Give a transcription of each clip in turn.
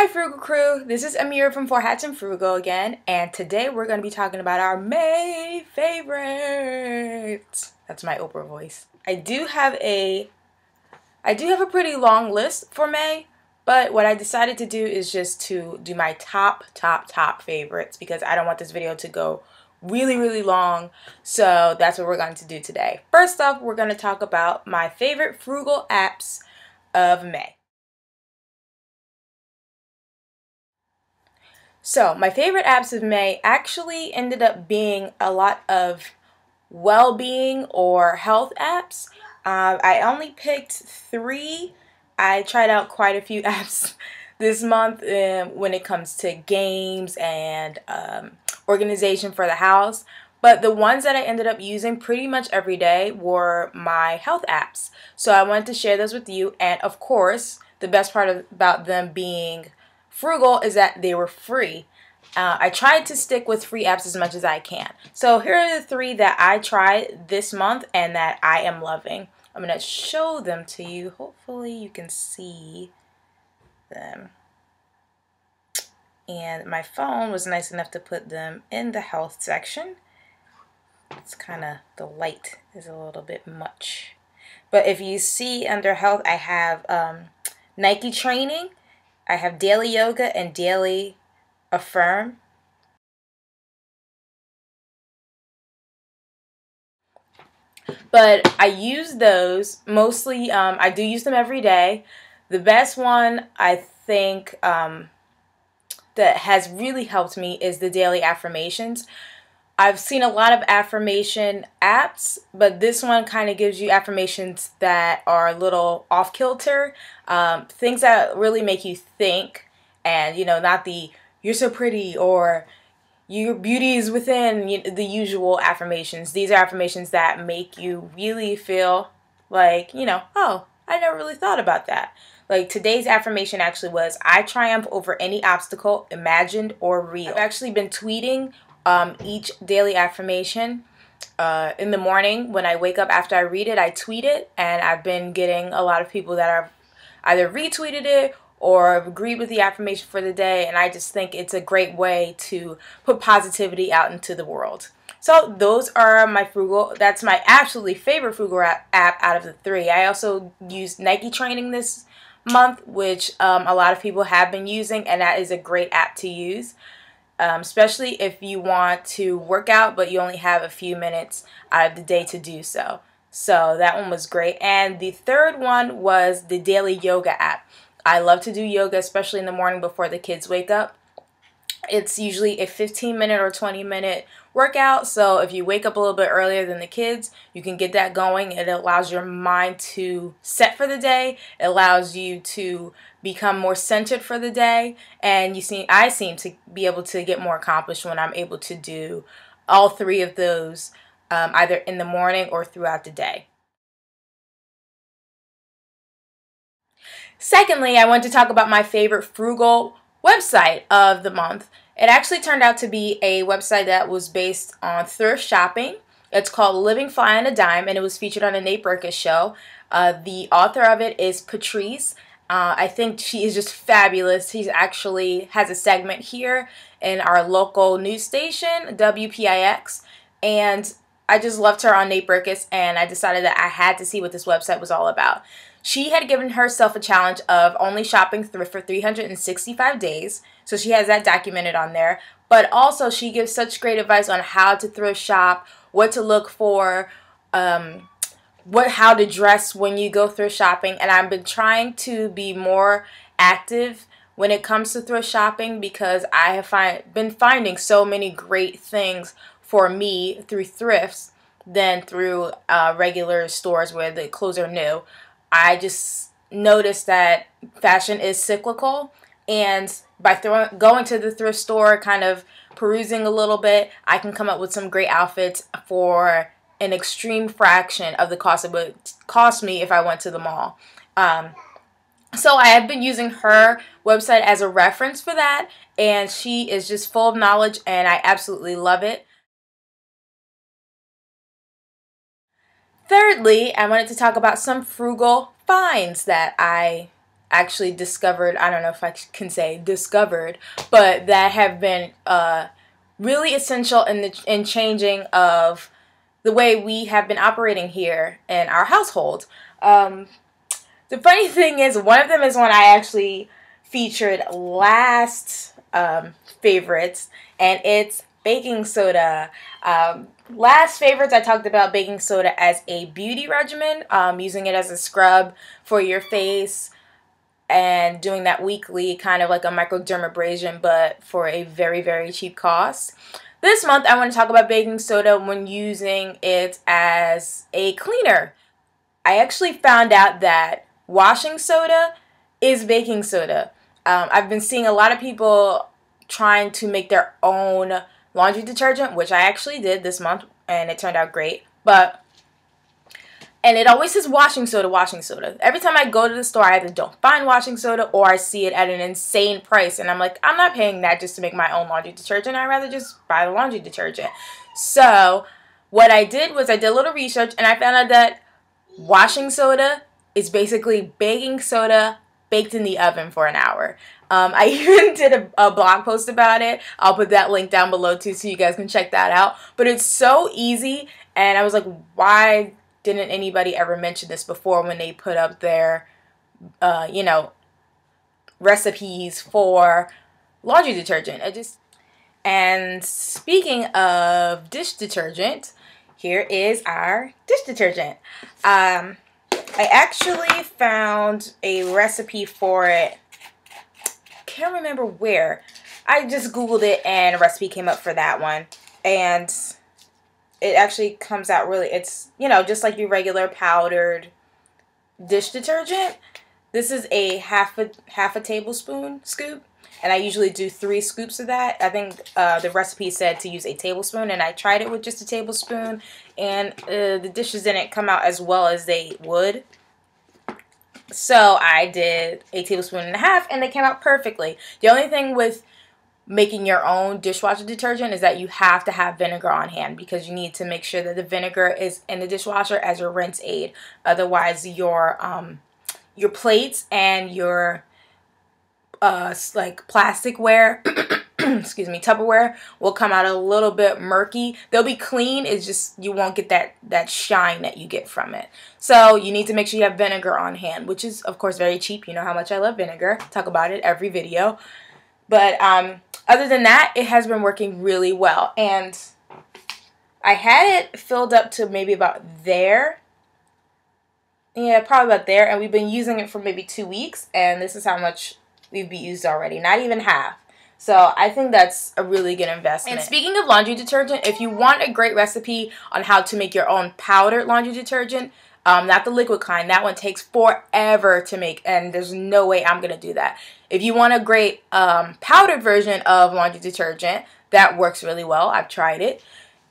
Hi Frugal Crew, this is Amira from Four Hats and Frugal again, and today we're going to be talking about our May favorites. That's my Oprah voice. I do have a pretty long list for May, but what I decided to do is just to do my top favorites because I don't want this video to go really long, so that's what we're going to do today. First up, we're going to talk about my favorite frugal apps of May. So my favorite apps of May actually ended up being a lot of well-being or health apps. I only picked 3. I tried out quite a few apps this month when it comes to games and organization for the house. But the ones that I ended up using pretty much every day were my health apps. So I wanted to share those with you. And of course, the best part about them being frugal is that they were free. I tried to stick with free apps as much as I can. So here are the 3 that I tried this month and that I am loving. I'm going to show them to you. Hopefully you can see them. And my phone was nice enough to put them in the health section. It's kind of, the light is a little bit much. But if you see under health, I have Nike training. I have daily yoga and daily Affirm. But I use those mostly, I do use them every day. The best one I think that has really helped me is the daily affirmations. I've seen a lot of affirmation apps, but this one kind of gives you affirmations that are a little off kilter, things that really make you think, and not the "you're so pretty" or "your beauty is within," the usual affirmations. These are affirmations that make you really feel like, oh, I never really thought about that. Like today's affirmation actually was, "I triumph over any obstacle, imagined or real." I've actually been tweeting each daily affirmation in the morning when I wake up. After I read it, I tweet it, and I've been getting a lot of people that have either retweeted it or agreed with the affirmation for the day, and I just think it's a great way to put positivity out into the world. So those are my frugal, that's my absolutely favorite frugal app out of the 3. I also used Nike training this month, which a lot of people have been using, and that is a great app to use. Especially if you want to work out but you only have a few minutes out of the day to do so. So that one was great. And the third one was the daily yoga app. I love to do yoga, especially in the morning before the kids wake up. It's usually a 15-minute or 20-minute workout, so if you wake up a little bit earlier than the kids, you can get that going. It allows your mind to set for the day. It allows you to become more centered for the day, and I seem to be able to get more accomplished when I'm able to do all 3 of those either in the morning or throughout the day. Secondly, I want to talk about my favorite frugal website of the month. It actually turned out to be a website that was based on thrift shopping. It's called Living Fly on a Dime, and it was featured on the Nate Berkus show. The author of it is Patrice. I think she is just fabulous. She actually has a segment here in our local news station, WPIX, and I just loved her on Nate Berkus, and I decided that I had to see what this website was all about. She had given herself a challenge of only shopping thrift for 365 days, so she has that documented on there. But also she gives such great advice on how to thrift shop, what to look for, how to dress when you go thrift shopping. And I've been trying to be more active when it comes to thrift shopping because I have been finding so many great things for me through thrifts than through regular stores where the clothes are new. I just noticed that fashion is cyclical, and by going to the thrift store, kind of perusing a little bit, I can come up with some great outfits for an extreme fraction of the cost it would cost me if I went to the mall. So I have been using her website as a reference for that, and she is just full of knowledge, and I absolutely love it. Thirdly, I wanted to talk about some frugal finds that I actually discovered, I don't know if I can say discovered, but that have been really essential in changing of the way we have been operating here in our household. The funny thing is, one of them is one I actually featured last favorites, and it's baking soda. Last favorites, I talked about baking soda as a beauty regimen, using it as a scrub for your face and doing that weekly, kind of like a microdermabrasion, but for a very, very cheap cost. This month, I want to talk about baking soda when using it as a cleaner. I actually found out that washing soda is baking soda. I've been seeing a lot of people trying to make their own laundry detergent, which I actually did this month, and it turned out great. And it always says washing soda, washing soda. Every time I go to the store, I either don't find washing soda or I see it at an insane price. And I'm like, I'm not paying that just to make my own laundry detergent. I'd rather just buy the laundry detergent. So what I did was I did a little research, and I found out that washing soda is basically baking soda baked in the oven for an hour. I even did a blog post about it. I'll put that link down below too so you guys can check that out. But it's so easy, and I was like, why didn't anybody ever mention this before when they put up their, recipes for laundry detergent? And speaking of dish detergent, here is our dish detergent. I actually found a recipe for it. Can't remember where. I just Googled it and a recipe came up for that one. And it actually comes out really, it's, just like your regular powdered dish detergent. This is a half a tablespoon scoop. And I usually do 3 scoops of that. I think the recipe said to use a tablespoon, and I tried it with just a tablespoon, and the dishes didn't come out as well as they would. So I did a tablespoon and a half, and they came out perfectly. The only thing with making your own dishwasher detergent is that you have to have vinegar on hand, because you need to make sure that the vinegar is in the dishwasher as your rinse aid. Otherwise, your plates and your like plasticware, excuse me, Tupperware will come out a little bit murky. They'll be clean, it's just you won't get that shine that you get from it. So you need to make sure you have vinegar on hand, which is of course very cheap. You know how much I love vinegar. Talk about it every video. But other than that, it has been working really well. And I had it filled up to maybe about there. Yeah, probably about there. And we've been using it for maybe 2 weeks. And this is how much we've used already. Not even half. So I think that's a really good investment. And speaking of laundry detergent, if you want a great recipe on how to make your own powdered laundry detergent, not the liquid kind, that one takes forever to make, and there's no way I'm going to do that. If you want a great powdered version of laundry detergent, that works really well. I've tried it.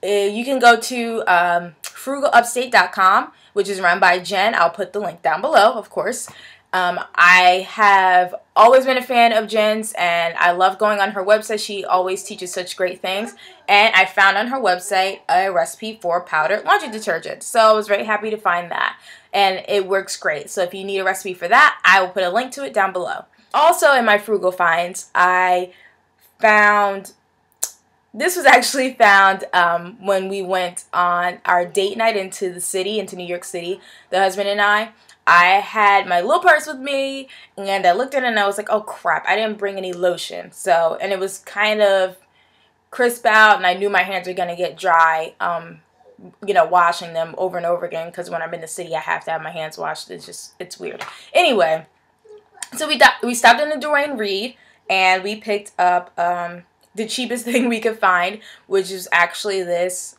You can go to frugalupstate.com, which is run by Jen. I'll put the link down below, of course. I have always been a fan of Jen's, and I love going on her website. She always teaches such great things, and I found on her website a recipe for powdered laundry detergent, so I was very happy to find that, and it works great. So if you need a recipe for that, I will put a link to it down below. Also in my Frugal Finds, I found, this was actually found when we went on our date night into the city, into New York City, the husband and I had my little purse with me, and I looked at it and I was like, oh crap, I didn't bring any lotion. So, and it was kind of crisp out, and I knew my hands were going to get dry, washing them over and over again, because when I'm in the city, I have to have my hands washed. It's weird. Anyway, so we stopped in the Duane Reade, and we picked up the cheapest thing we could find, which is actually this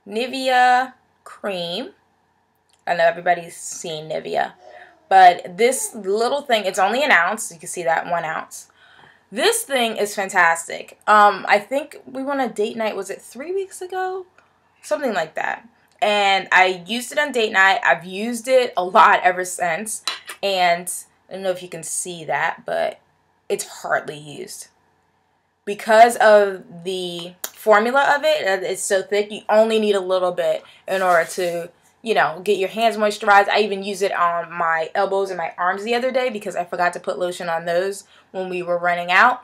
Nivea cream. I know everybody's seen Nivea, but this little thing, it's only an ounce. You can see that, 1 ounce. This thing is fantastic. I think we went on a date night, was it 3 weeks ago? Something like that. And I used it on date night. I've used it a lot ever since. And I don't know if you can see that, but it's hardly used. Because of the formula of it, it's so thick, you only need a little bit in order to you know, get your hands moisturized. I even used it on my elbows and my arms the other day because I forgot to put lotion on those when we were running out.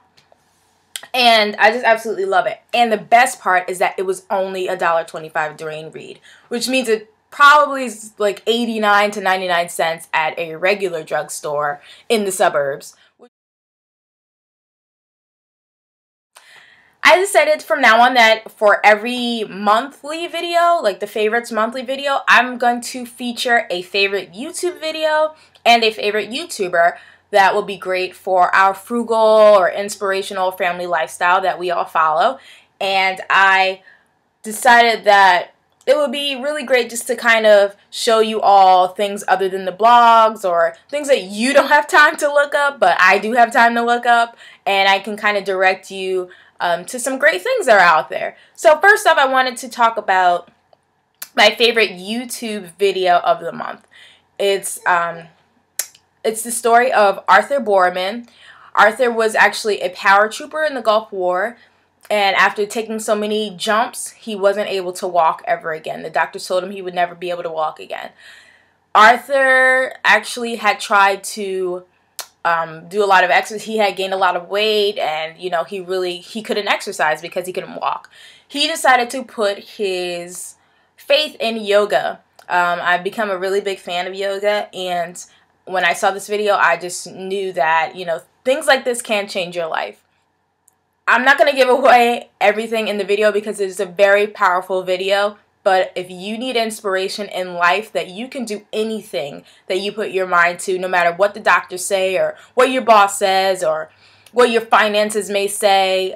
And I just absolutely love it. And the best part is that it was only $1.25 during Reed, which means it probably is like 89 to 99 cents at a regular drugstore in the suburbs. I decided from now on that for every monthly video, like the favorites monthly video, I'm going to feature a favorite YouTube video and a favorite YouTuber that will be great for our frugal or inspirational family lifestyle that we all follow. And I decided that it would be really great just to kind of show you all things other than the blogs or things that you don't have time to look up, but I do have time to look up, and I can kind of direct you to some great things that are out there. So first off, I wanted to talk about my favorite YouTube video of the month. It's the story of Arthur Borman. Arthur was actually a paratrooper in the Gulf War, and after taking so many jumps, he wasn't able to walk ever again. The doctors told him he would never be able to walk again. Arthur actually had tried to do a lot of exercise. He had gained a lot of weight, and you know, he couldn't exercise because he couldn't walk. He decided to put his faith in yoga. I've become a really big fan of yoga, and when I saw this video, I just knew that, you know, things like this can change your life. I'm not going to give away everything in the video because it's a very powerful video, but if you need inspiration in life that you can do anything that you put your mind to, no matter what the doctors say or what your boss says or what your finances may say,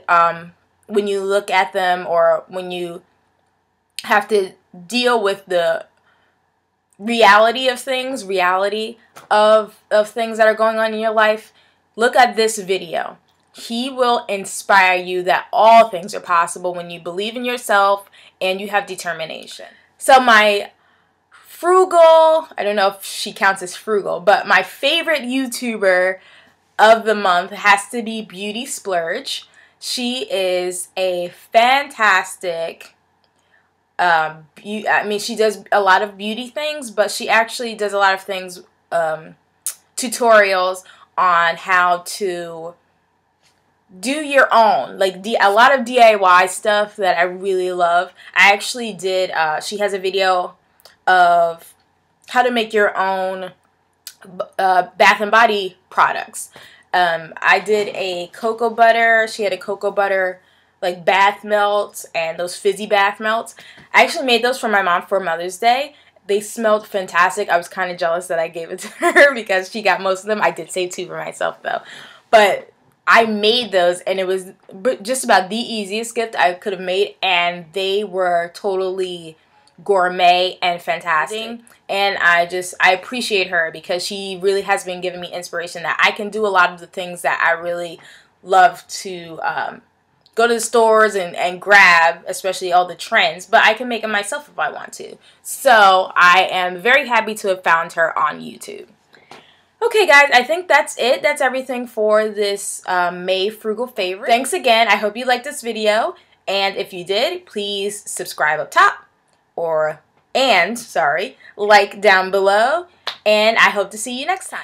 when you look at them or when you have to deal with the reality of things that are going on in your life, look at this video. He will inspire you that all things are possible when you believe in yourself and you have determination. So my frugal, I don't know if she counts as frugal, but my favorite YouTuber of the month has to be Beauty Splurge. She is a fantastic I mean, she does a lot of beauty things, but she actually does a lot of things, tutorials on how to do your own, like a lot of DIY stuff that I really love. I actually did, she has a video of how to make your own Bath and Body products. I did a cocoa butter. She had a cocoa butter like bath melts and those fizzy bath melts. I actually made those for my mom for Mother's Day. They smelled fantastic. I was kind of jealous that I gave it to her because she got most of them. I did save 2 for myself though. But I made those and it was just about the easiest gift I could have made, and they were totally gourmet and fantastic. And I appreciate her because she really has been giving me inspiration that I can do a lot of the things that I really love to go to the stores and grab, especially all the trends, but I can make it myself if I want to. So I am very happy to have found her on YouTube. Okay guys, I think that's it. That's everything for this May Frugal Favorite. Thanks again. I hope you liked this video, and if you did, please subscribe up top like down below, and I hope to see you next time.